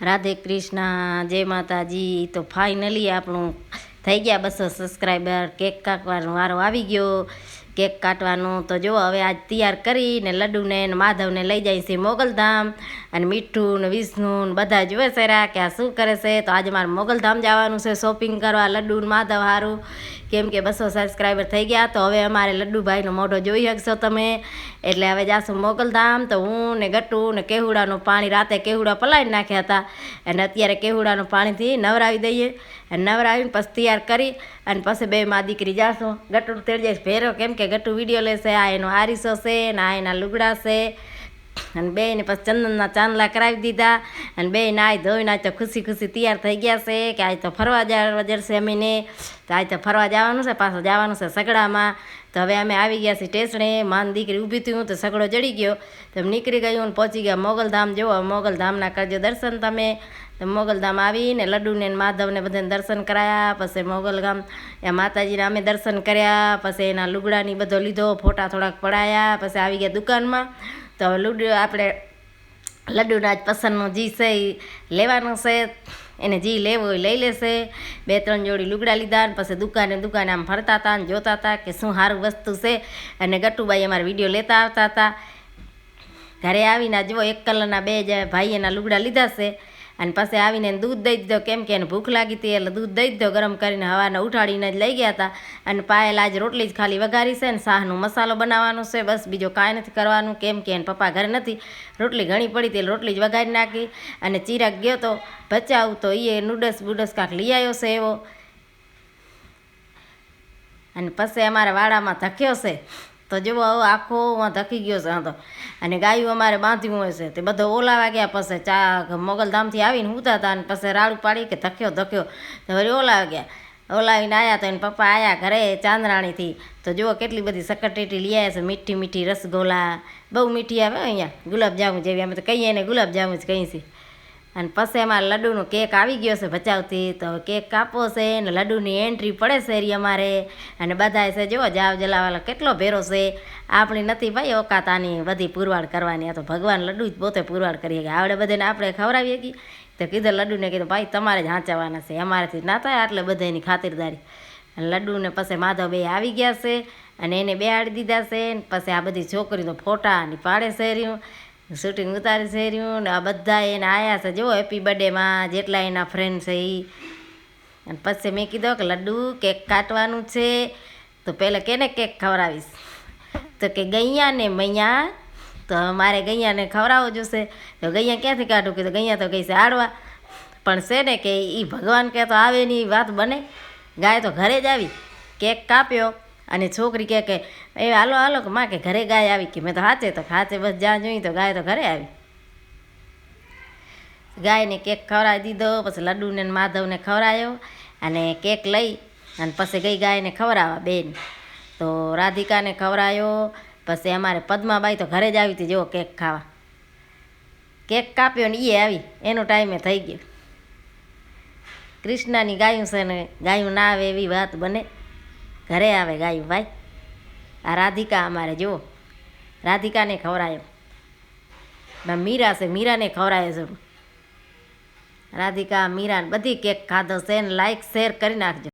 રાધે કૃષ્ણ, જય માતાજી। તો ફાઇનલી આપણું થઈ ગયા 200 સબસ્ક્રાઈબર। કેક કાપવાનો વારો આવી ગયો કેક કાટવાનો। તો જો હવે આજ તૈયાર કરીને લડ્ડુને માધવને લઈ જાય છે મોગલધામ, અને મીઠું ને વિષ્ણુ ને બધા જોવે છે કે આ શું કરે છે। તો આજે મારે મોગલધામ જવાનું છે શોપિંગ કરવા લડ્ડુ માધવ હારું, કેમ કે 200 સબસ્ક્રાઈબર થઈ ગયા। તો હવે અમારે લડ્ડુભાઈનો મોઢો જોઈ શકશો તમે, એટલે હવે જાશું મોગલધામ। તો હું ને ગટ્ટુ ને કેહુડાનું પાણી રાતે કેહુડા પલાળી નાખ્યા હતા, અને અત્યારે કેહુડાનું પાણીથી નવરાવી દઈએ, અને નવરાવીને પછી તૈયાર કરી અને પછી બે માં દીકરી જાશું। ગટ્ટુ તેડી જઈશ ભેરો, કેમ કે ગટ્ટુ વિડીયો લેશે। આ એનો આરીસો છે ને આ એના લુગડા છે, અને બેને પછી ચંદનના ચાંદલા કરાવી દીધા, અને બે નાહી ધોઈને આજ તો ખુશી ખુશી તૈયાર થઈ ગયા છે કે આજ તો ફરવા જશે અમીને। તો આજ તો ફરવા જવાનું છે, પાછું જવાનું છે સગડામાં। તો હવે અમે આવી ગયા છીએ સ્ટેશને। માન દીકરી ઊભી હતી, હું તો સગડો જડી ગયો તો નીકળી ગયું ને પહોંચી ગયા મોગલધામ। જુઓ મોગલધામના કરજો દર્શન તમે। તો મોગલધામ આવીને લડ્ડુને માધવને બધાને દર્શન કરાયા, પછી મોગલધામ એ માતાજીને અમે દર્શન કર્યા, પછી એના લુગડાની બધો લીધો, ફોટા થોડાક પડાયા, પછી આવી ગયા દુકાનમાં। તો હવે આપણે લડ્ડુના જ પસંદનું જી છે એ લેવાનું છે, એને જી લેવો હોય લઈ લેશે। 2-3 જોડી લુગડા લીધા, ને પછી દુકાને આમ ફરતા હતા ને જોતા હતા કે શું સારું વસ્તુ છે। અને ગટ્ટુભાઈ અમારે વિડીયો લેતા આવતા હતા। ઘરે આવીને જુઓ 1 કલરના 2 ભાઈઓના લુગડા લીધા છે, અને પછી આવીને દૂધ દઈ દીધો, કેમ કે એને ભૂખ લાગી હતી એટલે દૂધ દઈ દીધો ગરમ કરીને, હવાના ઉઠાડીને જ લઈ ગયા હતા। અને પાયલ આજ રોટલી જ ખાલી વઘારી છે, ને શાહનો મસાલો બનાવવાનો છે, બસ બીજો કાંઈ નથી કરવાનું, કેમ કે એને પપ્પા ઘરે નથી, રોટલી ઘણી પડી હતી રોટલી જ વઘારી નાખી। અને ચિરાગ ગયો તો ભચાઉ, તો એ નૂડલ્સ કાંક લઈ આવ્યો છે એવો। અને પછી અમારા વાડામાં ધક્યો છે, તો જુઓ આખો ધકી ગયો છે તો। અને ગાયું અમારે બાંધ્યું હોય છે, તે બધો ઓલાવા ગયા, પછી ચા મોગલધામથી આવીને સૂતા હતા, અને પછી રાડું પાડી કે ધક્યો તો વળી ઓલાવા ગયા। ઓલાવીને આવ્યા તો એને પપ્પા આવ્યા ઘરે ચાંદરાણીથી, તો જુઓ કેટલી બધી સકરટેટી લઈ આવ્યા છે, મીઠી મીઠી રસગોલા, બહુ મીઠી આવે અહીંયા ગુલાબજાંબુ જેવી, અમે તો કહીએ ને ગુલાબજાંબુ જ કહીએ છીએ। અને પછી અમારે લડ્ડુનો કેક આવી ગયો છે ભચાઉથી, તો કેક કાપવો છે ને લડ્ડુની એન્ટ્રી પડે છે એરી અમારે। અને બધાએ છે જુઓ જાવ જલાવાળા કેટલો ભેરો છે, આપણી નથી ભાઈ ઓકાત આની બધી પુરવાડ કરવાની, આ તો ભગવાન લડ્ડુ જ પોતે પુરવાડ કરીએ કે આવડે બધાને આપણે ખવડાવીએ કે। તો કીધું લડ્ડુને કીધું ભાઈ તમારે જ હાંચવાના છે, અમારાથી ના થાય આટલે બધાની ખાતરદારી। અને લડ્ડુને પછી માધવ બે આવી ગયા છે, અને એને બેહાડી દીધા છે। પછી આ બધી છોકરીનો ફોટા ની પાડે છે રહ્યું, શૂટિંગ ઉતારી છે રહ્યું, ને આ બધા એને આવ્યા છે જુઓ હેપી બર્થડેમાં જેટલા એના ફ્રેન્ડ છે એ। અને પછી મેં કીધું કે લડ્ડુ કેક કાટવાનું છે, તો પહેલાં કેને કેક ખવડાવીશ, તો કે ગૈયા ને મૈયા, તો મારે ગૈયાને ખવડાવવો જોશે। તો ગૈયા ક્યાંથી કાઢું, કીધું ગૈયા તો ગઈ છે આડવા, પણ છે ને કે એ ભગવાન કહે તો આવે ની વાત બને। ગાય તો ઘરે જ આવી, કેક કાપ્યો, અને છોકરી કે એ હાલો હાલો કે માં કે ઘરે ગાય આવી, કે મેં તો હાચે બસ જ્યાં જોઈ તો ગાય તો ઘરે આવી। ગાયને કેક ખવડાવી દીધો, પછી લડ્ડુને માધવને ખવડાવ્યો, અને કેક લઈ અને પછી ગઈ ગાયને ખવડાવવા બેન, તો રાધિકાને ખવડાવ્યો। પછી અમારે પદ્માબાઈ તો ઘરે જ આવી હતી જુઓ કેક ખાવા, કેક કાપ્યો ને એ આવી, એનો ટાઈમે થઈ ગયો। કૃષ્ણની ગાયું છે ને ગાયું ના આવે એવી વાત બને, ઘરે આવે ગાયું ભાઈ। આ રાધિકા અમારે જુઓ રાધિકાને ખવડાયો, મીરા છે મીરાને ખવડાવે છે, રાધિકા મીરાને બધી કેક ખાધો છે ને, લાઈક શેર કરી નાખજો।